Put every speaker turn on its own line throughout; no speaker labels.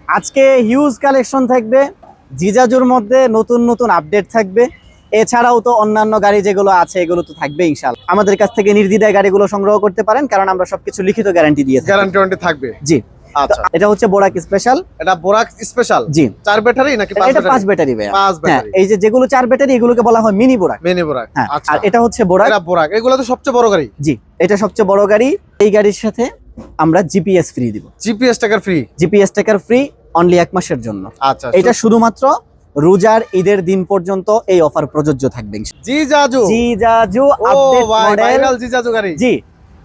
আজকে huge collection থাকবে, জিজাজুর মধ্যে নতুন নতুন আপডেট থাকবে। এছাড়াও তো অন্যান্য গাড়ি যেগুলো আছে এগুলো তো থাকবে ইনশাআল্লাহ। আমাদের কাছ থেকে নির্দ্বিধায় গাড়িগুলো সংগ্রহ করতে পারেন, কারণ আমরা সবকিছু লিখিত গ্যারান্টি দিয়ে থাকি।
গ্যারান্টি ওয়ারেন্টি থাকবে।
জি,
আচ্ছা,
এটা হচ্ছে বোরাক স্পেশাল।
এটা বোরাক স্পেশাল।
জি,
4 ব্যাটারি নাকি 5
এটা
ব্যাটারি?
5 ব্যাটারি ভাই।
5
হ্যাঁ,
ব্যাটারি।
এই যে যেগুলো 4 ব্যাটারি এগুলোকে বলা হয় মিনি বোরাক।
মিনি বোরাক।
হ্যাঁ,
আচ্ছা,
আর এটা হচ্ছে বোরাক।
এটা বোরাক, এগুলো তো সবচেয়ে বড় গাড়ি।
জি, এটা সবচেয়ে বড় গাড়ি। এই গাড়ির সাথে আমরা জিপিএস ফ্রি দিব।
GPS tracker free.
GPS tracker free only 1 মাসের জন্য।
আচ্ছা,
এটা শুধুমাত্র রোজার ঈদের দিন পর্যন্ত এই অফার প্রযোজ্য থাকবে।
জিজাজু।
জিজাজু
ও
আপডেট
ভাই,
মডেল।
ভাইরাল জিজাজু গাড়ি।
জি,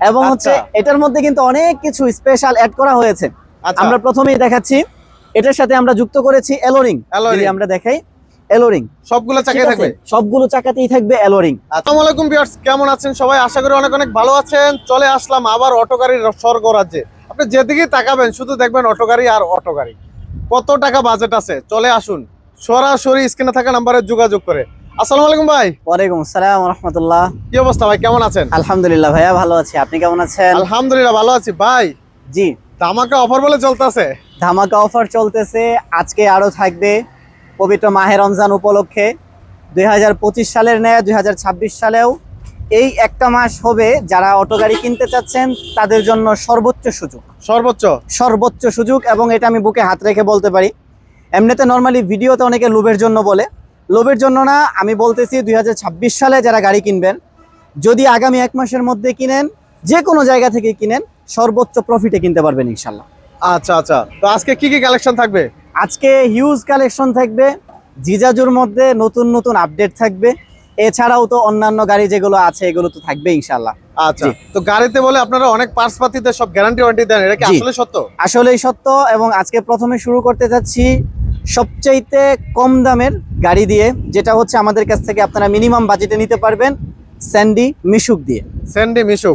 এবং
আচ্ছা।
হচ্ছে এটার মধ্যে কিন্তু অনেক কিছু স্পেশাল অ্যাড করা হয়েছে।
আচ্ছা,
আমরা প্রথমেই দেখাচ্ছি, এটার সাথে আমরা যুক্ত করেছি এলোরিং। যদি আমরা দেখাই এলোরিং,
সবগুলো চাকায় থাকবে।
সবগুলো চাকাতেই থাকবে এলোরিং।
আসসালামু আলাইকুম ভিউয়ার্স, কেমন আছেন সবাই? আশা করি অনেক অনেক ভালো আছেন। চলে আসলাম আবার অটো গাড়ির স্বর্গ রাজ্যে। আপনি যেদিকেই তাকাবেন শুধু দেখবেন অটো গাড়ি আর অটো গাড়ি। কত টাকা বাজেট আছে চলে আসুন, সরাসরি স্ক্রিনে থাকা নম্বরে যোগাযোগ করে। আসসালামু আলাইকুম ভাই।
ওয়ালাইকুম আসসালাম ওয়া রাহমাতুল্লাহ।
কি অবস্থা ভাই, কেমন আছেন?
আলহামদুলিল্লাহ ভাইয়া, ভালো আছি। আপনি কেমন আছেন?
আলহামদুলিল্লাহ ভালো আছি ভাই।
জি,
ধামাকা অফার বলে চলতেছে।
ধামাকা অফার চলতেছে। আজকে আরো থাকবে পবিত্র মাহে রমজান উপলক্ষে। 2025 সালের ন্যায় 2026 সালেও এই একটা মাস হবে যারা অটো গাড়ি কিনতে চাচ্ছেন তাদের জন্য সর্বোচ্চ সুযোগ। সর্বোচ্চ সুযোগ, এবং এটা আমি বুকে হাত রেখে বলতে পারি। এমনিতে নর্মালি ভিডিওতে অনেকে লোভের জন্য বলে, লোভের জন্য না, আমি বলতেছি 2026 সালে যারা গাড়ি কিনবেন, যদি আগামী 1 মাসের মধ্যে কিনেন, যে কোনো জায়গা থেকে কিনেন, সর্বোচ্চ প্রফিটে কিনতে পারবেন ইনশাল্লাহ।
আচ্ছা আচ্ছা, তো আজকে কি কি কালেকশন থাকবে?
আজকে হিউজ কালেকশন থাকবে, জিজাজুর মধ্যে নতুন নতুন আপডেট থাকবে। এছাড়াও তো অন্যান্য গাড়ি যেগুলো আছে এগুলো তো থাকবে ইনশাল্লাহ।
আচ্ছা, তো গাড়িতে বলে আপনারা অনেক পার্টস পাতিতে সব গ্যারান্টি ওয়ারেন্টি দেন, এটা কি
জি।
আসলে সত্য?
আসলেই সত্য। এবং আজকে প্রথমে শুরু করতে যাচ্ছি সবচাইতে কম দামের গাড়ি দিয়ে, যেটা হচ্ছে আমাদের কাছ থেকে আপনারা মিনিমাম বাজেটে নিতে পারবেন, স্যান্ডি মিশুক দিয়ে।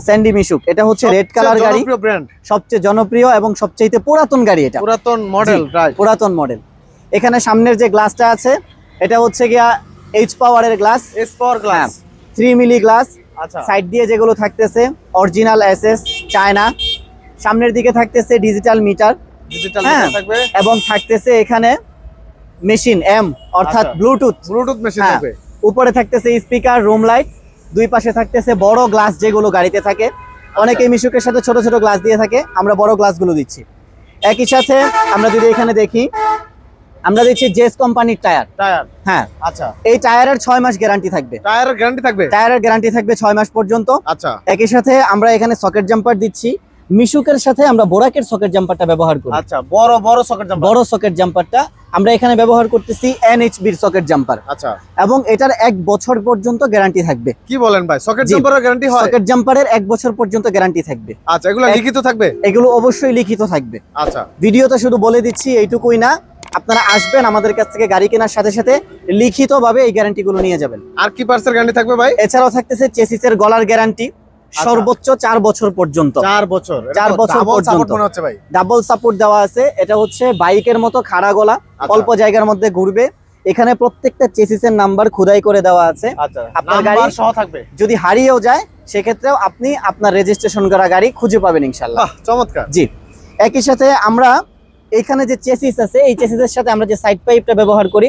স্যান্ডি মিশুক, এটা হচ্ছে রেড কালার গাড়ি,
ব্র্যান্ড,
সবচেয়ে জনপ্রিয় এবং সবচাইতে পুরাতন গাড়ি। এটা
পুরাতন মডেল, রাইট?
পুরাতন মডেল। এখানে সামনের যে গ্লাসটা আছে এটা হচ্ছে গিয়া এইচ পাওয়ারের গ্লাস,
এস পাওয়ার গ্লাস,
3 মিলি গ্লাস।
আচ্ছা,
সাইড দিয়ে যেগুলো থাকতেছে অরিজিনাল এসএস চায়না। সামনের দিকে থাকতেছে ডিজিটাল মিটার,
থাকবে,
এবং থাকতেছে এখানে মেশিন এম, অর্থাৎ
আচ্ছা।
ব্লুটুথ
মেশিন থাকবে।
উপরে থাকতেছে স্পিকার, রুম লাইট। দুই পাশে থাকতেছে বড় গ্লাস যেগুলো গাড়িতে থাকে। অনেকেই মিশুকের সাথে ছোট ছোট গ্লাস দিয়ে থাকে, আমরা বড় গ্লাসগুলো দিচ্ছি। একই সাথে আমরা যদি এখানে দেখি, আমরা দিচ্ছি জেস কোম্পানির টায়ার। হ্যাঁ,
আচ্ছা,
এই টায়ারের 6 মাস গ্যারান্টি থাকবে।
টায়ারের
গ্যারান্টি থাকবে 6 মাস পর্যন্ত।
আচ্ছা,
একই সাথে আমরা এখানে সকেট জাম্পার দিচ্ছি। মিশুকের সাথে আমরা বোরাকের সকেট জাম্পারটা ব্যবহার করি।
আচ্ছা, বড় সকেট জাম্পার।
বড় সকেট জাম্পারটা আমরা এখানে ব্যবহার করতেছি এনএইচবির সকেট জাম্পার।
আচ্ছা,
এবং এটার 1 বছর পর্যন্ত গ্যারান্টি থাকবে।
কি বলেন ভাই, সকেট জাম্পারের গ্যারান্টি হয়?
সকেট জাম্পারের 1 বছর পর্যন্ত গ্যারান্টি থাকবে।
আচ্ছা, এগুলো লিখিত থাকবে?
এগুলো অবশ্যই লিখিত থাকবে।
আচ্ছা,
ভিডিওতে শুধু বলে দিচ্ছি এইটুকুই না, আপনারা আসবেন আমাদের কাছ থেকে গাড়ি কেনার সাথে সাথে লিখিতভাবে এই গ্যারান্টিগুলো নিয়ে যাবেন।
আর কি পার্টসের গ্যারান্টি থাকবে ভাই?
এছাড়াও থাকতেছে চেসিসের গলার গ্যারান্টি সর্বোচ্চ 4 বছর পর্যন্ত।
4 বছর
4 বছর পর্যন্ত
মনে হচ্ছে ভাই।
ডাবল সাপোর্ট দেওয়া আছে। এটা হচ্ছে বাইকের মতো খাড়া গলা, অল্প জায়গার মধ্যে ঘুরবে। এখানে প্রত্যেকটা চেসিসের নাম্বার খোদাই করে দেওয়া আছে।
আচ্ছা,
আপনার গাড়ি
সহ থাকবে।
যদি হারিয়েও যায় সেক্ষেত্রেও আপনি আপনার রেজিস্ট্রেশন করা গাড়ি খুঁজে পাবেন ইনশাআল্লাহ।
চমৎকার।
জি, একই সাথে আমরা এখানে যে চেসিস আছে এই চেসিসের সাথে আমরা যে সাইড পাইপটা ব্যবহার করি,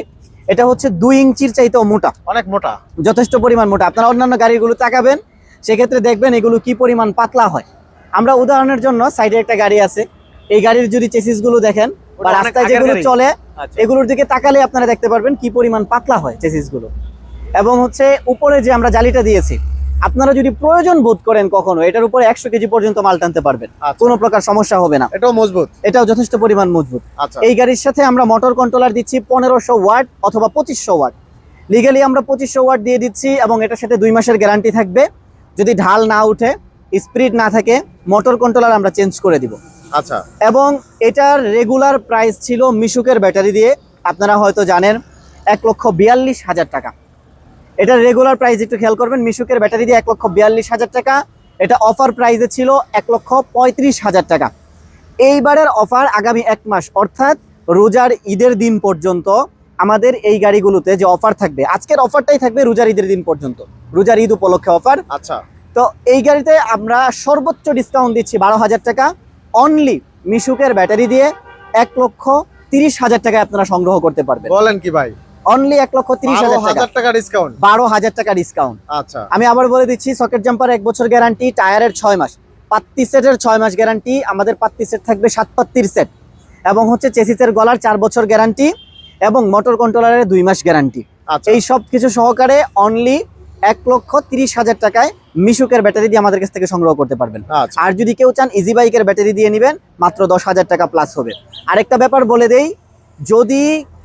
এটা হচ্ছে 2 ইঞ্চির চাইতেও মোটা,
অনেক মোটা,
যথেষ্ট পরিমাণ মোটা। আপনারা অন্যান্য গাড়িগুলো তাকাবেন, সেক্ষেত্রে দেখবেন এগুলো কি পরিমাণ পাতলা হয়। আমরা উদাহরণের জন্য সাইডে একটা গাড়ি আছে, এই গাড়ির যদি চেসিস গুলো দেখেন বা রাস্তায় যেগুলো চলে এগুলোর দিকে তাকালে আপনারা দেখতে পারবেন কি পরিমাণ পাতলা হয় চেসিস গুলো। এবং হচ্ছে উপরে যে আমরা জালিটা দিয়েছি, আপনারা যদি প্রয়োজন বোধ করেন কখনো, এটার উপরে 100 কেজি পর্যন্ত মাল টানতে পারবেন, কোনো প্রকার সমস্যা হবে না।
এটাও মজবুত,
এটাও যথেষ্ট পরিমাণ মজবুত। এই গাড়ির সাথে আমরা মোটর কন্ট্রোলার দিচ্ছি 1500 ওয়াট অথবা 2500 ওয়াট। লিগালি আমরা 2500 ওয়াট দিয়ে দিচ্ছি, এবং এটার সাথে 2 মাসের গ্যারান্টি থাকবে। যদি ঢাল না উঠে, স্পিড না থাকে, মোটর কন্ট্রোলার আমরা চেঞ্জ করে দিব।
আচ্ছা,
এবং এটার রেগুলার প্রাইস ছিল মিশুকের ব্যাটারি দিয়ে, আপনারা হয়তো জানেন, 1,42,000 টাকা। এটার রেগুলার প্রাইস একটু খেয়াল করবেন, মিশুকের ব্যাটারি দিয়ে 1,42,000 টাকা। এটা অফার প্রাইসে ছিল 1,35,000 টাকা। এইবারের অফার আগামী 1 মাস, অর্থাৎ রোজার ঈদের দিন পর্যন্ত আমাদের এই গাড়িগুলোতে যে অফার থাকবে, আজকের অফারটাই থাকবে রোজার ঈদের দিন পর্যন্ত, রোজার ঈদ উপলক্ষে অফার।
আচ্ছা,
তো এই গাড়িতে আমরা সর্বোচ্চ ডিসকাউন্ট দিচ্ছি 12,000 টাকা অনলি মিশুকের ব্যাটারি দিয়ে। 30,000 টাকায় আপনারা সংগ্রহ করতে পারবেন।
বলেন কি ভাই,
অনলি 1,30,000
টাকা ডিসকাউন্ট।
12,000 টাকা ডিসকাউন্ট।
আচ্ছা,
আমি আবার বলে দিচ্ছি, সকেট জাম্পার 1 বছর গ্যারান্টি, টায়ারের 6 মাস, পাত্তি সেটের 6 মাস গ্যারান্টি। আমাদের পাত্তি সেট থাকবে 7 পাত্তির সেট, এবং হচ্ছে চেসিসের গলার 4 বছর গ্যারান্টি, এবং মোটর কন্ট্রোলারের 2 মাস গ্যারান্টি।
আচ্ছা,
এই সব কিছু সহকারে অনলি 1,30,000 টাকায় মিশুকের ব্যাটারি দিয়ে আমাদের কাছ থেকে সংগ্রহ করতে পারবেন।
আচ্ছা,
আর যদি কেউ চান ইজি বাইকের ব্যাটারি দিয়ে নেবেন, মাত্র 10,000 টাকা প্লাস হবে। আরেকটা ব্যাপার বলে দেই, যদি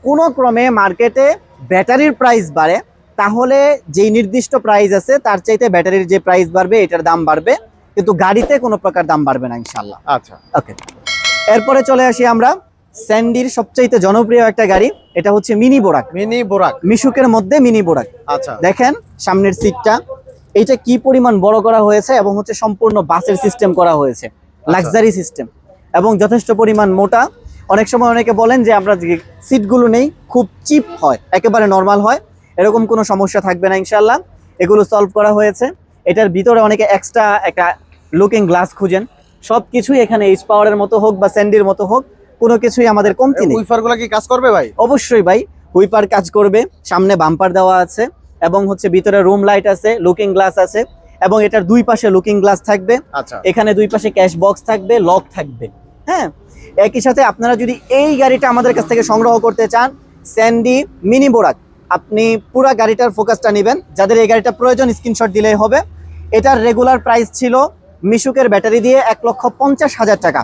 কোনো ক্রমে মার্কেটে ব্যাটারির প্রাইস বাড়ে, তাহলে যেই নির্দিষ্ট প্রাইস আছে তার চাইতে ব্যাটারির যে প্রাইস বাড়বে এটার দাম বাড়বে, কিন্তু গাড়িতে কোনো প্রকার দাম বাড়বে না ইনশাল্লাহ।
আচ্ছা,
ওকে, এরপরে চলে আসি আমরা স্যান্ডির সবচাইতে জনপ্রিয় একটা গাড়ি, এটা হচ্ছে মিনি বোরাক।
মিনি বোরাক,
মিশুকের মধ্যে মিনি বোরাক।
আচ্ছা,
দেখেন সামনের সিটটা, এইটা কি পরিমাণ বড় করা হয়েছে, এবং হচ্ছে সম্পূর্ণ বাসের সিস্টেম করা হয়েছে, লাক্সারি সিস্টেম, এবং যথেষ্ট পরিমাণ মোটা। অনেক সময় অনেকে বলেন যে আমরা যে সিটগুলো নেই খুব চিপ হয়, একেবারে নর্মাল হয়, এরকম কোনো সমস্যা থাকবে না ইনশাল্লাহ, এগুলো সলভ করা হয়েছে। এটার ভিতরে অনেকে এক্সট্রা একটা লুকিং গ্লাস খুঁজেন, সব কিছুই এখানে এইচ পাওয়ারের মতো হোক বা স্যান্ডির মতো হোক, কোনো কিছুই আমাদের কমতি নেই।
উইফারগুলো কি কাজ করবে ভাই?
অবশ্যই ভাই, হুইপার কাজ করবে, সামনে বাম্পার দেওয়া আছে, এবং হচ্ছে ভিতরে রুম লাইট আছে, লুকিং গ্লাস আছে, এবং এটার দুই পাশে লুকিং গ্লাস থাকবে।
আচ্ছা,
এখানে দুই পাশে ক্যাশ বক্স থাকবে, লক থাকবে। হ্যাঁ, একই সাথে আপনারা যদি এই গাড়িটা আমাদের কাছ থেকে সংগ্রহ করতে চান, স্যান্ডি মিনি বোরাক, আপনি পুরা গাড়িটার ফোকাসটা নেবেন। যাদের এই গাড়িটা প্রয়োজন স্ক্রিনশট দিলেই হবে। এটার রেগুলার প্রাইস ছিল মিশুকের ব্যাটারি দিয়ে 1,50,000 টাকা।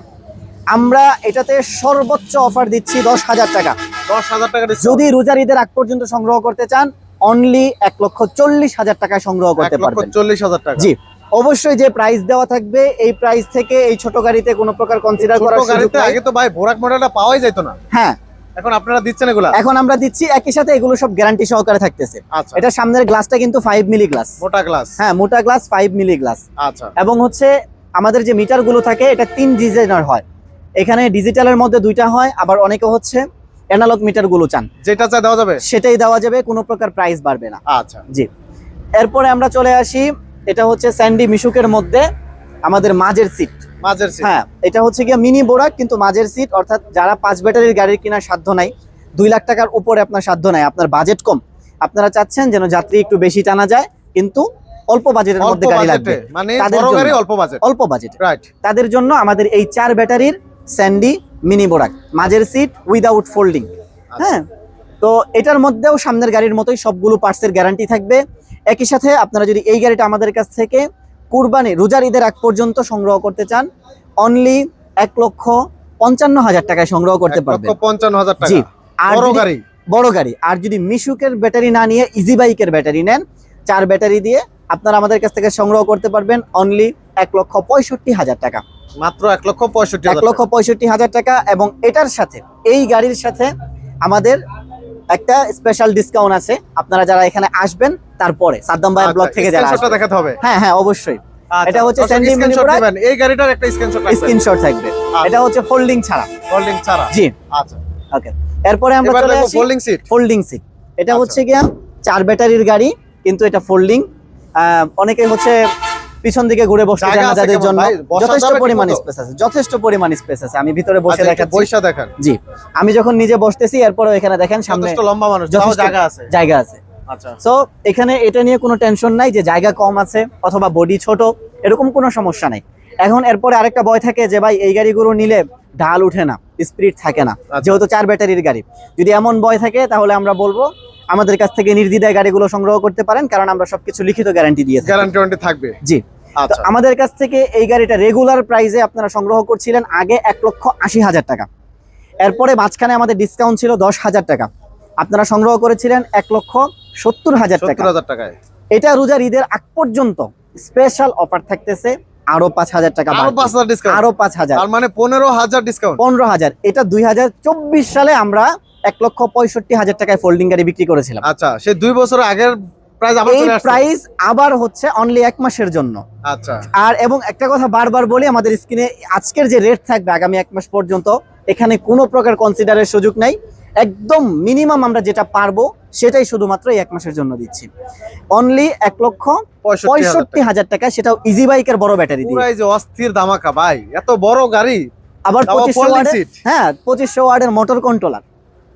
আমরা এটাতে সর্বোচ্চ অফার দিচ্ছি 10,000 টাকা।
10,000 টাকা
যদি রোজার ঈদের আগ পর্যন্ত সংগ্রহ করতে চান, অনলি 1,40,000 টাকায় সংগ্রহ করতে পারবেন।
1,40,000 টাকা।
জি, অবশ্যই যে প্রাইস দেওয়া থাকবে এই প্রাইস থেকে এই ছোট গাড়িতে কোনো প্রকার কনসিডার করার সুযোগ
গাড়িতে
নাই।
আগে তো ভাই বোরাক মডেলটা পাওয়াই যেত না,
হ্যাঁ,
এখন আপনারা দিচ্ছেন এগুলা?
এখন আমরা দিচ্ছি, একই সাথে এগুলো সব গ্যারান্টি সহকারে থাকতেছে।
আচ্ছা,
এটা সামনের গ্লাসটা কিন্তু 5 মিলি গ্লাস,
মোটা গ্লাস।
হ্যাঁ মোটা গ্লাস, 5 মিলি গ্লাস।
আচ্ছা,
এবং হচ্ছে আমাদের যে মিটার গুলো থাকে এটা 3 ডিজাইনার হয়, এখানে ডিজিটালের মধ্যে 2টা হয়, আবার অনেকে হচ্ছে অ্যানালগ মিটার গুলো চান,
যেটা চা দেওয়া যাবে
সেটাই দেওয়া যাবে, কোনো প্রকার প্রাইস বাড়বে না।
আচ্ছা,
জি, এরপরে আমরা চলে আসি, এটা হচ্ছে স্যান্ডি মিশুকের মধ্যে আমাদের মাঝের সিট।
মাঝের সিট।
হ্যাঁ, এটা হচ্ছে গিয়ে মিনি বোরাক কিন্তু মাঝের সিট, অর্থাৎ যারা 5 ব্যাটারির গাড়ির কেনার সাধ্য নাই, 2 লাখ টাকার উপরে আপনার সাধ্য নাই, আপনার বাজেট কম, আপনারা চাচ্ছেন যেন যাত্রী একটু বেশি টানা যায় কিন্তু অল্প বাজেটের
অল্প
মধ্যে গাড়ি লাগবে,
বাজেটে, মানে
তাদের
বড়
জন্য।
গাড়ি অল্প বাজেট।
অল্প বাজেট,
রাইট।
তাদের জন্য আমাদের এই 4 ব্যাটারির স্যান্ডি মিনি বোরাক, মাঝের সিট উইদাউট ফোল্ডিং। হ্যাঁ, তো এটার মধ্যেও সামনের গাড়ির মতোই সবগুলো পার্টসের গ্যারান্টি থাকবে। একই সাথে আপনারা যদি এই গাড়িটা আমাদের কাছ থেকে কুরবানি রোজার ঈদের আগ পর্যন্ত সংগ্রহ করতে চান, অনলি 1,55,000 টাকায় সংগ্রহ করতে পারবেন।
1,55,000 টাকা।
জি, আর
বড়
যদি-
গাড়ি।
বড় গাড়ি। আর যদি মিশুকের ব্যাটারি না নিয়ে ইজি বাইকের ব্যাটারি নেন, 4 ব্যাটারি দিয়ে আপনারা আমাদের কাছ থেকে সংগ্রহ করতে পারবেন অনলি 1,65,000 টাকা।
মাত্র 1,65,000
1,65,000 টাকা। এবং এটার সাথে এই গাড়ির সাথে আমাদের একটা স্পেশাল ডিসকাউন্ট আছে, আপনারা যারা এখানে আসবেন তারপরে সাদ্দাম ভাইয়ের ব্লগ থেকে যারা
স্ক্রিনশটটা
আসবেন।
দেখাতে হবে।
হ্যাঁ হ্যাঁ, অবশ্যই।
আচ্ছা,
এটা হচ্ছে
দর্শক
স্যান্ডি মিনি
স্ক্রিনশট
বোরাক,
দিবেন, এই গাড়িটার একটা স্ক্রিনশট লাগবে।
স্ক্রিনশট থাকবে। এটা হচ্ছে ফোল্ডিং ছাড়া।
ফোল্ডিং ছাড়া।
জি,
আচ্ছা,
ওকে। এরপরে আমরা
এবার
চলে
দেখো
আসি
ফোল্ডিং সিট।
Folding seat. এটা
আচ্ছা।
হচ্ছে গিয়া 4 ব্যাটারির গাড়ি কিন্তু এটা ফোল্ডিং। অনেকে হচ্ছে পিছন দিকে ঘুরে বসতে
জায়গা
চান না,
আছে
তাদের
কেমন
জন্য
ভাই? বসা
যথেষ্ট
যাবে
পরিমাণ
ঠিকমতো?
স্পেস আছে, যথেষ্ট পরিমাণ স্পেস আছে। আমি ভিতরে বসে
আচ্ছা, একটু
দেখাচ্ছি।
বইসা দেখান।
জি, আমি যখন নিজে বসতেছি, এরপরে এখানে দেখেন সামনে
যথেষ্ট লম্বা মানুষ, তাও
যথেষ্ট
জায়গা আছে।
জায়গা আছে।
আচ্ছা,
সো এখানে এটা নিয়ে কোনো টেনশন নাই যে জায়গা কম আছে অথবা বডি ছোট, এরকম কোনো সমস্যা নাই। এখন এরপরে আরেকটা ভয় থাকে যে ভাই এই গাড়িগুলো নিলে ঢাল উঠে না, স্পিড থাকে না,
আচ্ছা।
যেহেতু 4 ব্যাটারির গাড়ি। যদি এমন ভয় থাকে তাহলে আমরা বলবো আমাদের কাছ থেকে নির্দ্বিধায় গাড়িগুলো সংগ্রহ করতে পারেন, কারণ আমরা সবকিছু লিখিত গ্যারান্টি দিয়ে থাকি।
গ্যারান্টি ওয়ারেন্টি থাকবে।
জি, তো
আচ্ছা,
আমাদের কাছ থেকে এই গাড়িটা রেগুলার প্রাইসে আপনারা সংগ্রহ করছিলেন আগে 1,80,000 টাকা। এরপরে মাঝখানে আমাদের ডিসকাউন্ট ছিল 10,000 টাকা, আপনারা সংগ্রহ করেছিলেন 1,70,000 টাকা।
70,000 টাকায়।
এটা রোজার ঈদের আগ পর্যন্ত স্পেশাল অফার থাকতেছে, আরো 5,000 টাকা
আরো
বাড়তি।
5,000 ডিসকাউন্ট।
আরো 5,000,
তার মানে 15,000 ডিসকাউন্ট।
15,000। এটা 2024 সালে আমরা 1,65,000 টাকায় ফোল্ডিং গাড়ি বিক্রি করেছিলাম।
আচ্ছা, সেই 2 বছর আগের প্রাইস আবার
এই
চলে আসছে।
প্রাইস আবার হচ্ছে অনলি 1 মাসের জন্য।
আচ্ছা,
আর এবং একটা কথা বারবার বলি, আমাদের স্ক্রিনে আজকের যে রেট থাকবে আগামী 1 মাস পর্যন্ত, এখানে কোনো প্রকার কনসিডারের সুযোগ নাই। একদম মিনিমাম আমরা যেটা পারবো সেটাই শুধুমাত্র এই 1 মাসের জন্য দিচ্ছি, অনলি 1,65,000 টাকা, সেটাও ইজি বাইকের বড় ব্যাটারি দিয়ে।
পুরাই যে অস্থির ধামাকা ভাই, এত বড় গাড়ি
আবার
তাও
2500
folding
ওয়াটের,
seat।
হ্যাঁ 2500 ওয়াটের মোটর কন্ট্রোলার,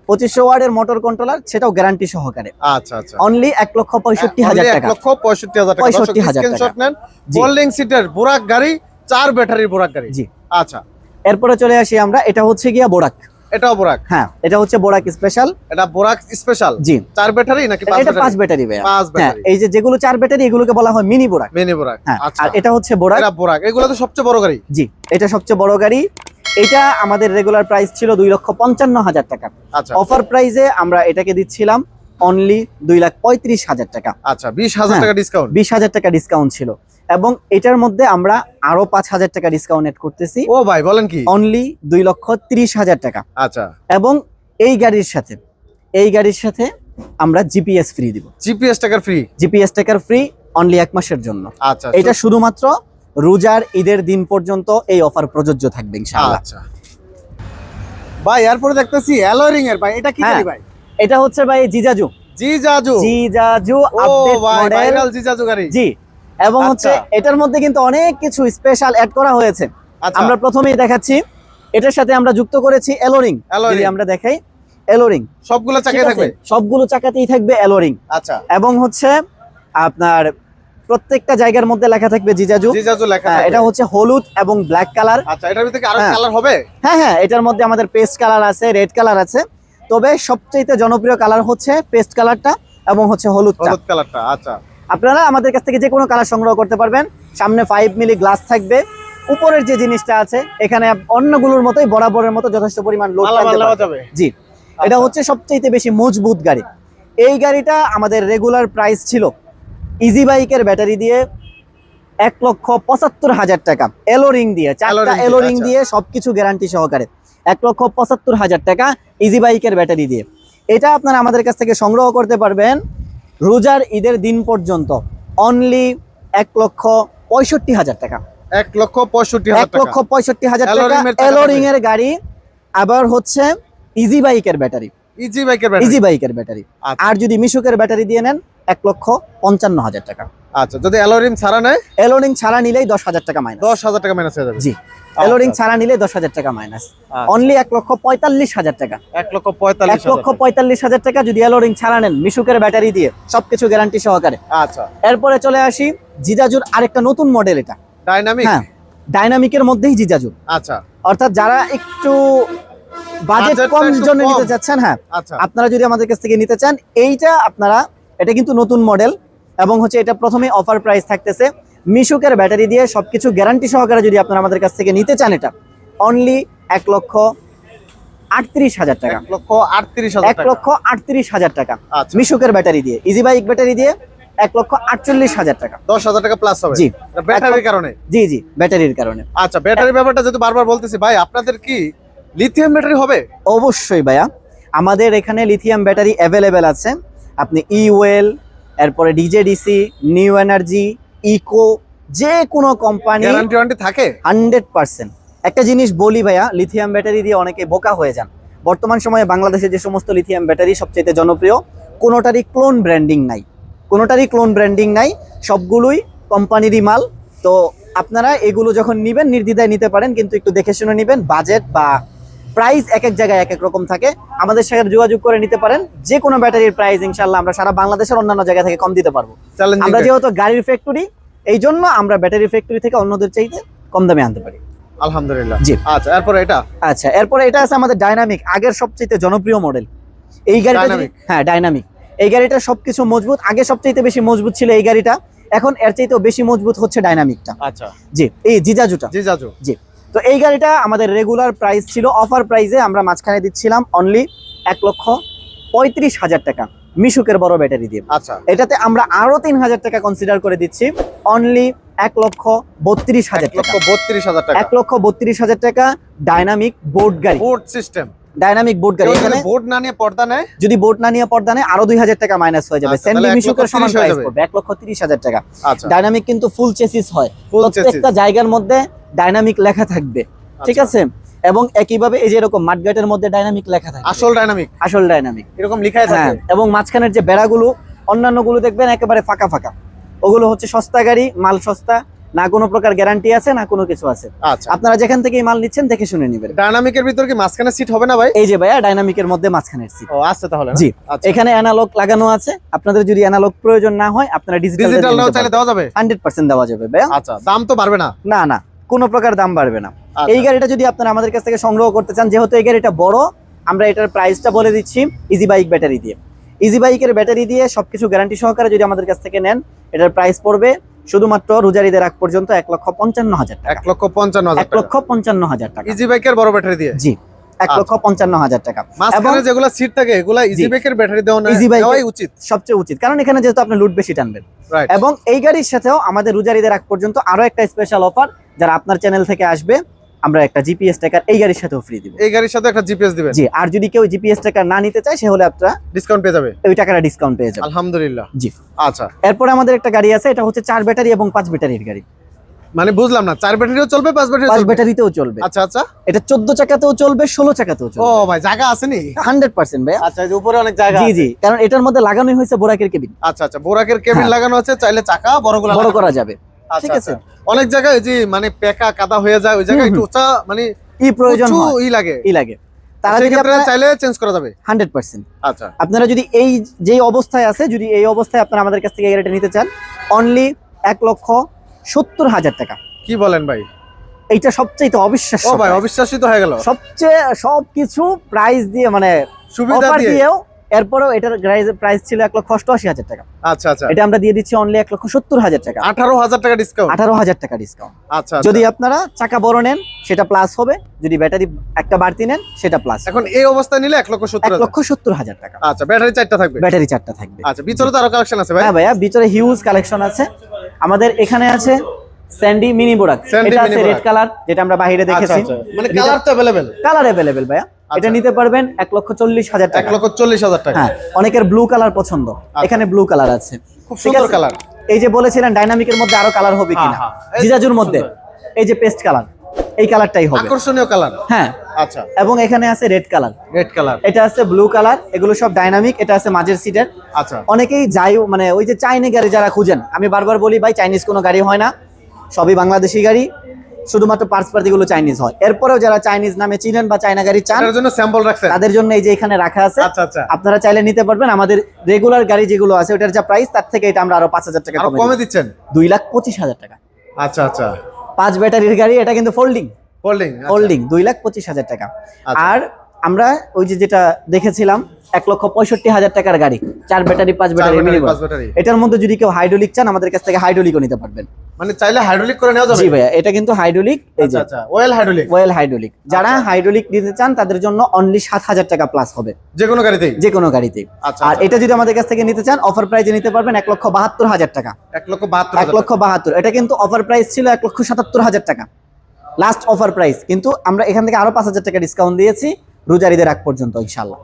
2500 ওয়াটের মোটর কন্ট্রোলার, সেটাও গ্যারান্টি সহকারে।
আচ্ছা আচ্ছা,
অনলি 1,65,000 টাকা,
1,65,000 টাকা।
65,000
স্ক্রিনশট নেন।
জি।
ফোল্ডিং সিটের বুরাক গাড়ি, 4 ব্যাটারির বুরাক গাড়ি।
জি।
আচ্ছা,
এরপরে চলে আসি আমরা, এটা হচ্ছে গিয়া বোরাক।
এটাও বুরাক।
হ্যাঁ, এটা হচ্ছে বোরাক স্পেশাল।
এটা বুরাক স্পেশাল।
জি।
4 ব্যাটারি নাকি 5
এটা
ব্যাটারি?
5 ব্যাটারি ভাইয়া।
5
হ্যাঁ,
ব্যাটারি।
এই যে যেগুলো 4 ব্যাটারি এগুলোকে বলা হয় মিনি বোরাক।
মিনি বুরাক।
হ্যাঁ,
আচ্ছা,
আর এটা হচ্ছে বোরাক।
এটা বুরাক। এগুলো তো সবচেয়ে বড় গাড়ি।
জি, এটা সবচেয়ে বড় গাড়ি। এটা আমাদের রেগুলার প্রাইস ছিল 2,55,000 টাকা।
আচ্ছা
অফার প্রাইসে আমরা এটাকে দিচ্ছিলাম অনলি 2,35,000 টাকা।
আচ্ছা, 20,000
হ্যাঁ।
টাকা ডিসকাউন্ট।
20,000 টাকা ডিসকাউন্ট ছিল, এবং এটার মধ্যে আমরা আরো 5,000 টাকা ডিসকাউন্ট এড করতেছি,
ও ভাই বলেন কি?
অনলি 2,30,000 টাকা।
আচ্ছা,
এবং এই গাড়ির সাথে আমরা জিপিএস ফ্রি দিব।
জিপিএস টাকার ফ্রি।
জিপিএস টাকার ফ্রি অনলি 1 মাসের জন্য।
আচ্ছা,
এটা শুধুমাত্র রোজার ঈদের দিন পর্যন্ত এই অফার প্রযোজ্য থাকবে ইনশাআল্লাহ।
আচ্ছা ভাই, এরপরে দেখতেছি অ্যালয়রিং এর। ভাই এটা কি
হ্যাঁ।
গাড়ি ভাই?
এটা হচ্ছে ভাই জিজাজু
জিজাজু। ও
আপডেট
ভাই,
মডেল।
ভাইরাল জিজাজু গাড়ি।
জি, এবং
আচ্ছা।
হচ্ছে এটার মধ্যে কিন্তু অনেক কিছু স্পেশাল অ্যাড করা হয়েছে।
আচ্ছা,
আমরা প্রথমেই দেখাচ্ছি, এটার সাথে আমরা যুক্ত করেছি এলোরিং।
Alloy
যদি
ring।
আমরা দেখাই এলোরিং,
সবগুলো চাকায় থাকবে।
সবগুলো চাকাতেই থাকবে এলোরিং।
আচ্ছা,
এবং হচ্ছে আপনার প্রত্যেকটা জায়গার মধ্যে লেখা থাকবে জিজাজু।
জিজাজু লেখা
হ্যাঁ,
থাকবে।
এটা হচ্ছে হলুদ এবং ব্ল্যাক কালার।
আচ্ছা, এটার ভিতরে কি আরো
হ্যাঁ।
কালার হবে?
হ্যাঁ হ্যাঁ, এটার মধ্যে আমাদের পেস্ট কালার আছে, রেড কালার আছে, তবে সবচেয়ে জনপ্রিয় কালার হচ্ছে পেস্ট কালারটা এবং হচ্ছে হলুদটা।
হলুদ কালারটা। আচ্ছা,
আপনারা আমাদের কাছ থেকে যে কোনো কালার সংগ্রহ করতে পারবেন। সামনে 5 মিলি গ্লাস থাকবে। উপরের যে জিনিসটা আছে এখানে অন্যগুলোর মতোই বরাবরের মতো যথেষ্ট পরিমাণ লোড
মালামাল নেওয়া যাবে।
জি, এটা হচ্ছে সবচেয়ে বেশি মজবুত গাড়ি। এই গাড়িটা আমাদের রেগুলার প্রাইস ছিল ইজি বাইকের ব্যাটারি দিয়ে 1,75,000 টাকা, এলোরিং দিয়ে, 4টা
Alloy ring,
এলোরিং
আচ্ছা।
দিয়ে সবকিছু গ্যারান্টি সহকারে 1,75,000 টাকা ইজি বাইকের ব্যাটারি দিয়ে। এটা আপনারা আমাদের কাছ থেকে সংগ্রহ করতে পারবেন রোজার ঈদের দিন পর্যন্ত অনলি 1,65,000 টাকা।
1,65,000 টাকা।
1,65,000 টাকা
Alloy ring এর চাকা
এলোরিং এর গাড়ি। আবার হচ্ছে ইজি বাইকের ব্যাটারি,
ইজি বাইকের ব্যাটারি।
ইজি বাইকের ব্যাটারি।
আচ্ছা।
আর যদি মিশুকের ব্যাটারি দিয়ে নেন 1,55,000 টাকা।
আচ্ছা, যদি অ্যালয়রিং ছাড়া নেয়
এলোরিং ছাড়া নিলেই 10,000 টাকা মাইনাস।
10,000 টাকা মাইনাস হয়ে যাবে।
জি, এলোরিং ছাড়া নিলে 10,000 টাকা মাইনাস। অনলি 1,45,000 টাকা।
1,45,000
1,45,000 টাকা যদি এলোরিং ছাড়া নেন মিশুকের ব্যাটারি দিয়ে, সবকিছু গ্যারান্টি সহকারে।
আচ্ছা,
এরপরে চলে আসি জিজাজুর আরেকটা নতুন মডেল, এটা
ডাইনামিক।
হ্যাঁ ডাইনামিকের মধ্যেই জিজাজু।
আচ্ছা
অর্থাৎ যারা একটু বাজেট
বাজেটটা
কম
একটু
জন্য
কম।
নিতে চাচ্ছেন, হ্যাঁ
আচ্ছা,
আপনারা যদি আমাদের কাছ থেকে নিতে চান এইটা আপনারা, এটা কিন্তু নতুন মডেল এবং হচ্ছে এটা প্রথমে অফার প্রাইস থাকতেছে মিশুকের ব্যাটারি দিয়ে সবকিছু গ্যারান্টি সহকারে। যদি আপনারা আমাদের কাছ থেকে নিতে চান এটা অনলি 1,38,000 টাকা।
1,38,000 টাকা।
1,38,000 টাকা
আচ্ছা,
মিশুকের ব্যাটারি দিয়ে, ইজি বাইক ব্যাটারি দিয়ে 1,48,000 টাকা।
10,000 টাকা প্লাস হবে।
জি।
এটা ব্যাটারির কারণে।
জি জি, ব্যাটারির কারণে।
আচ্ছা, ব্যাটারি ব্যাপারটা যেহেতু বারবার বলতেছি ভাই, আপনাদের কি লিথিয়াম ব্যাটারি হবে?
অবশ্যই ভাইয়া, আমাদের এখানে লিথিয়াম ব্যাটারি অ্যাভেলেবেল আছে। আপনি ইওয়েল, এরপরে ডিজেডিসি, নিউ এনার্জি, ইকো, যে কোনো কোম্পানি
গ্যারান্টি ওয়ারেন্টি থাকে?
100%। একটা জিনিস বলি ভাইয়া, লিথিয়াম ব্যাটারি দিয়ে অনেকে বোকা হয়ে যান। বর্তমান সময়ে বাংলাদেশে যে সমস্ত লিথিয়াম ব্যাটারি সবচেয়ে জনপ্রিয়, কোনোটারই ক্লোন ব্র্যান্ডিং নাই, সবগুলোই কোম্পানিরই মাল। তো আপনারা এগুলো যখন নেবেন নির্দ্বিধায় নিতে পারেন, কিন্তু একটু দেখে শুনে নেবেন। বাজেট বা প্রাইস এক এক জায়গায় এক এক রকম থাকে। আমাদের সাথে যোগাযোগ করে নিতে পারেন। যে কোনো ব্যাটারির প্রাইস ইনশাল্লাহ আমরা সারা বাংলাদেশের অন্যান্য জায়গা থেকে কম দিতে পারবো।
চ্যালেঞ্জিং।
আমরা যেহেতু গাড়ির ফ্যাক্টরি, এই জন্য আমরা ব্যাটারি ফ্যাক্টরি থেকে অন্যদের চাইতে কম দামে আনতে পারি।
আলহামদুলিল্লাহ।
জি।
আচ্ছা, এরপর এটা।
আচ্ছা, এরপরে এটা আছে আমাদের ডাইনামিক, আগের সবচেয়ে জনপ্রিয় মডেল। এই গাড়িটা
Dynamic।
হ্যাঁ ডাইনামিক, এই গাড়িটা সবকিছু মজবুত। আগে সবচেয়ে বেশি মজবুত ছিল এই গাড়িটা, এখন এর চাইতেও বেশি মজবুত হচ্ছে ডাইনামিকটা।
আচ্ছা,
জি, এই জিজাজুটা।
জিজাজু।
জি, তো এই গাড়িটা আমাদের রেগুলার প্রাইস ছিল, অফার প্রাইসে আমরা মাঝখানে দিচ্ছিলাম অনলি 1,35,000 টাকা মিশুকের বড় ব্যাটারি দিয়ে।
আচ্ছা,
এটাতে আমরা আরো 3,000 টাকা কনসিডার করে দিচ্ছি অনলি 1,32,000 টাকা।
1,32,000 টাকা।
1,32,000 টাকা ডাইনামিক বোর্ড গাড়ি,
বোর্ড সিস্টেম।
ডাইনামিক বোর্ড গাড়ি। এখানে
বোর্ড না নিয়ে পর্দা নেয়,
যদি বোর্ড না নিয়ে পর্দা নেয় আরো 2,000 টাকা মাইনাস হয়ে যাবে।
আচ্ছা,
স্যান্ডি
তাহলে
মিশুকের সমান
1,30,000
প্রাইস
হয়ে
পড়বে 1,30,000 টাকা।
আচ্ছা,
ডাইনামিক কিন্তু ফুল চেসিস হয়,
Full
প্রত্যেকটা জায়গার মধ্যে ডাইনামিক লেখা থাকবে, ঠিক
আচ্ছা।
আছে? এবং একইভাবে এই যে এরকম মাঠগাটের মধ্যে ডাইনামিক লেখা থাকবে,
আসল ডাইনামিক,
আসল ডাইনামিক
এরকম লেখাই
হ্যাঁ।
থাকে।
এবং মাঝখানের যে বেড়াগুলো অন্যান্য গুলো দেখবেন একেবারে ফাঁকা ফাঁকা, ওগুলো হচ্ছে সস্তা গাড়ি, মাল সস্তা, না কোনো প্রকার গ্যারান্টি আছে, না কোনো কিছু আছে।
আচ্ছা,
আপনারা যেখান থেকে মাল নিচ্ছেন দেখে শুনে নেবেন।
ডায়নামিকের ভিতর কি মাঝখানে সিট হবে না ভাই?
এই যে ভাইয়া ডাইনামিকের মধ্যে মাঝখানের সিট।
ও আছে তাহলে না?
জি,
আচ্ছা,
এখানে অ্যানালগ লাগানো আছে। আপনাদের যদি অ্যানালগ প্রয়োজন না হয় আপনারা
ডিজিটাল নাও চাইলে দেওয়া যাবে?
100% দেওয়া যাবে ভাইয়া।
আচ্ছা, দাম তো বাড়বে না?
না না, কোনো প্রকার দাম বাড়বে না।
আচ্ছা,
এই গাড়িটা যদি আপনারা আমাদের কাছ থেকে সংগ্রহ করতে চান, যেহেতু এই গাড়িটা বড়, আমরা এটার প্রাইসটা বলে দিচ্ছি ইজি বাইক ব্যাটারি দিয়ে। ইজি বাইকের ব্যাটারি দিয়ে সবকিছু গ্যারান্টি সহকারে যদি আমাদের কাছ থেকে নেন, এটার প্রাইস পড়বে শুধুমাত্র রোজারিদের আগ পর্যন্ত 1,55,000 টাকা।
1,55,000 টাকা।
1,55,000 টাকা।
ইজি বাইকের বড় ব্যাটারি দিয়ে?
জি, 1,55,000 টাকা।
মাঝখানে যেগুলো সিট থাকে এগুলা ইজি বাইকের ব্যাটারি দেওয়া
ইজি বাইকের
দেওয়াই উচিত,
সবচেয়ে উচিত, কারণ এখানে যেহেতু আপনি লোড বেশি টানবেন।
রাইট।
এবং এই গাড়ির সাথেও আমাদের রোজারিদের আগ পর্যন্ত আরো একটা স্পেশাল অফার, যারা আপনার চ্যানেল থেকে আসবে আমরা একটা জিপিএস ট্র্যাকার এই গাড়ির সাথেও ফ্রি দিব।
এই গাড়ির সাথে একটা জিপিএস দিবেন?
জি, আর যদি কেউ জিপিএস ট্র্যাকার না নিতে চায়, সে হলে আপনারা
ডিসকাউন্ট পেয়ে যাবে?
ওই টাকাটা ডিসকাউন্ট পেয়ে যাবে।
আলহামদুলিল্লাহ।
জি।
আচ্ছা,
এরপরে আমাদের একটা গাড়ি আছে, এটা হচ্ছে 4 ব্যাটারি এবং 5 ব্যাটারির গাড়ি।
মানে বুঝলাম না, 4 ব্যাটারিও চলবে 5 ব্যাটারিও
5
চলবে?
ব্যাটারিতেও চলবে।
আচ্ছা আচ্ছা।
এটা 14 চাকাতেও চলবে, 16 চাকাতেও
ও
চলবে।
ভাই, জায়গা আছে নি?
100% ভাই।
আচ্ছা, এই যে উপরে অনেক জায়গা
জি
আছে।
জি, কারণ এটার মধ্যে লাগানোই হয়েছে বোরাকের কেবিন।
আচ্ছা আচ্ছা, বোরাকের কেবিন
হ্যাঁ।
লাগানো আছে, চাইলে চাকা বড়গুলো
বড় করা যাবে।
আচ্ছা
ঠিক আছে।
আচ্ছা। অনেক জায়গায় ওই যে মানে পেকা কাদা হয়ে যায়, ওই জায়গায় একটু উঁচা মানে
কি প্রয়োজন
উঁচু
হয়,
লাগে,
ই লাগে, তারা যদি
সেক্ষেত্রে
আপনারা
চাইলে চেঞ্জ করা যাবে?
100%।
আচ্ছা,
আপনারা যদি এই যে অবস্থায় আছে, যদি এই অবস্থায় আপনারা আমাদের কাছ থেকে এই গাড়িটা নিতে চান, অনলি 1,70,000 টাকা।
কি বলেন ভাই?
এইটা সবচেয়ে অবিশ্বাস্য
ও ভাই,
price।
অবিশ্বাসিত হয়ে গেল।
সবচেয়ে সবকিছু প্রাইস দিয়ে, মানে
সুবিধা
অফার
দিয়ে।
দিয়েও, এরপরেও এটার প্রাইস ছিল 1,88,000 টাকা।
আচ্ছা আচ্ছা,
এটা আমরা দিয়ে দিচ্ছি অনলি 1,70,000 টাকা।
18,000 টাকা ডিসকাউন্ট?
18,000 টাকা ডিসকাউন্ট।
আচ্ছা,
যদি আপনারা চাকা বড় নেন সেটা প্লাস হবে, যদি ব্যাটারি একটা বাড়তি নেন সেটা প্লাস।
এখন এই অবস্থায় নিলে 1,70,000?
1,70,000 টাকা।
আচ্ছা, ব্যাটারি 4টা থাকবে?
ব্যাটারি 4টা থাকবে।
আচ্ছা, ভিতরে তো আরো কালেকশন আছে ভাই?
হ্যাঁ ভাইয়া, ভিতরে হিউজ কালেকশন আছে। আমাদের এখানে আছে স্যান্ডি মিনি বোরাক,
স্যান্ডি
এটা
মিনি
আছে রেড
বোরাক।
কালার, যেটা আমরা বাইরে
আচ্ছা
দেখেছি।
আচ্ছা, মানে কালার তো अवेलेबल?
কালার अवेलेबल ভাইয়া। এটা
আচ্ছা।
নিতে পারবেন 1,40,000 টাকা।
1,40,000 টাকা?
হ্যাঁ, অনেকের ব্লু কালার পছন্দ, এখানে ব্লু কালার আছে।
খুব
ঠিক
সুন্দর
আছে?
কালার।
এই যে বলেছিলেন ডাইনামিকের মধ্যে আরো কালার হবে কিনা,
হ্যাঁ, হ্যাঁ।
জিজাজুর মধ্যে এই যে পেস্ট কালার, এই কালারটাই হবে।
আকর্ষণীয় কালার।
হ্যাঁ,
আচ্ছা,
এবং এখানে আছে রেড কালার,
রেড কালার।
এটা আছে ব্লু কালার, এগুলো সব ডাইনামিক। এটা আছে মাঝের সিটের।
আচ্ছা,
অনেকেই যাই, মানে ওই যে চাইনিজ গাড়ি যারা খুঁজেন, আমি বারবার বলি ভাই চাইনিজ কোনো গাড়ি হয় না, সবই বাংলাদেশি গাড়ি, শুধুমাত্র পার্টস পার্টিগুলো চাইনিজ হয়। এরপরেও যারা চাইনিজ নামে চিনেন বা চায়না গাড়ি চান,
এটার জন্য স্যাম্পল রাখছেন?
তাদের জন্য এই যে এখানে রাখা আছে।
আচ্ছা আচ্ছা,
আপনারা চাইলে নিতে পারবেন। আমাদের রেগুলার গাড়ি যেগুলো আছে ওটার যা প্রাইস, তার থেকে এটা আমরা আরো 5,000 টাকা
আরো কমে দিচ্ছেন?
2,25,000 টাকা।
আচ্ছা আচ্ছা,
5 ব্যাটারির গাড়ি, এটা কিন্তু ফোল্ডিং।
হোল্ডিং?
হোল্ডিং 2,25,000 টাকা।
আচ্ছা।
আর আমরা ওই যে যেটা দেখেছিলাম 1,65,000 টাকার গাড়ি, 4 ব্যাটারি 5 ব্যাটারি মিনিমাম।
5 ব্যাটারি?
এটার মধ্যে যদি কেউ হাইড্রোলিক চান, আমাদের কাছ থেকে হাইড্রোলিকও নিতে পারবেন।
মানে চাইলে হাইড্রোলিক করে নেওয়া যাবে?
জি ভাইয়া, এটা কিন্তু হাইড্রোলিক। এই যে
আচ্ছা আচ্ছা, ওয়েল হাইড্রোলিক?
Well hydraulic. যারা হাইড্রোলিক নিতে চান তাদের জন্য অনলি 7,000 টাকা প্লাস হবে
যে কোনো গাড়িতেই?
যে কোনো গাড়িতে।
আচ্ছা,
আর
আচ্ছা।
এটা যদি আমাদের কাছ থেকে নিতে চান, অফার প্রাইজে নিতে পারবেন 1,72,000 টাকা।
1,72,000?
1,72,000। এটা কিন্তু অফার প্রাইস ছিল 1,77,000 টাকা, লাস্ট অফার প্রাইস। কিন্তু আমরা এখান থেকে আরো 5,000 টাকা ডিসকাউন্ট দিয়েছি রোজারিদের আগ পর্যন্ত ইনশাআল্লাহ।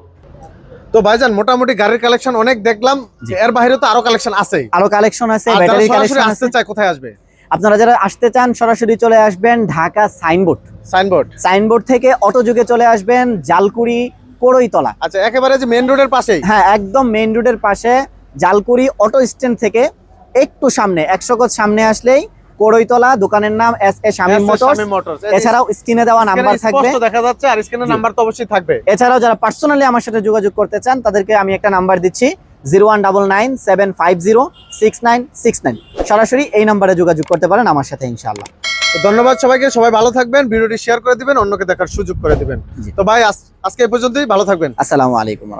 তো ভাইজান, মোটামুটি গাড়ির কালেকশন অনেক দেখলাম, এর বাইরে তো আরো কালেকশন আছে?
আরো কালেকশন আছে,
আর যারা
ব্যাটারি
সরাসরি
কালেকশন
আসতে
আছে।
চায় কোথায় আসবে?
আপনারা যারা আসতে চান সরাসরি চলে আসবেন ঢাকা সাইনবোর্ড।
সাইনবোর্ড?
সাইনবোর্ড থেকে অটো যুগে চলে আসবেন জালকুড়ি কোড়ইতলা।
আচ্ছা, একেবারে যে মেইন রোডের পাশেই?
হ্যাঁ, একদম মেইন রোডের পাশে জালকুড়ি অটো স্ট্যান্ড থেকে একটু সামনে 100 গজ সামনে আসলেই কোড়ইতলা, দোকানের নাম এস.এ. শামীম মোটরস। এছাড়াও স্ক্রিনে দেওয়া নাম্বার থাকবে,
স্পষ্ট দেখা যাচ্ছে, আর স্ক্রিনের নাম্বার তো অবশ্যই থাকবে।
এছাড়াও যারা পার্সোনালি আমার সাথে যোগাযোগ করতে চান তাদেরকে আমি একটা নাম্বার দিচ্ছি 019975069699। সরাসরি এই নাম্বারে যোগাযোগ করতে পারেন আমার সাথে ইনশাআল্লাহ।
তো ধন্যবাদ সবাইকে, সবাই ভালো থাকবেন, ভিডিওটি শেয়ার করে দিবেন, অন্যকে দেখার সুযোগ করে দিবেন।
জি।
তো ভাই আজকে এই পর্যন্তই, ভালো থাকবেন।
আসসালামু আলাইকুম।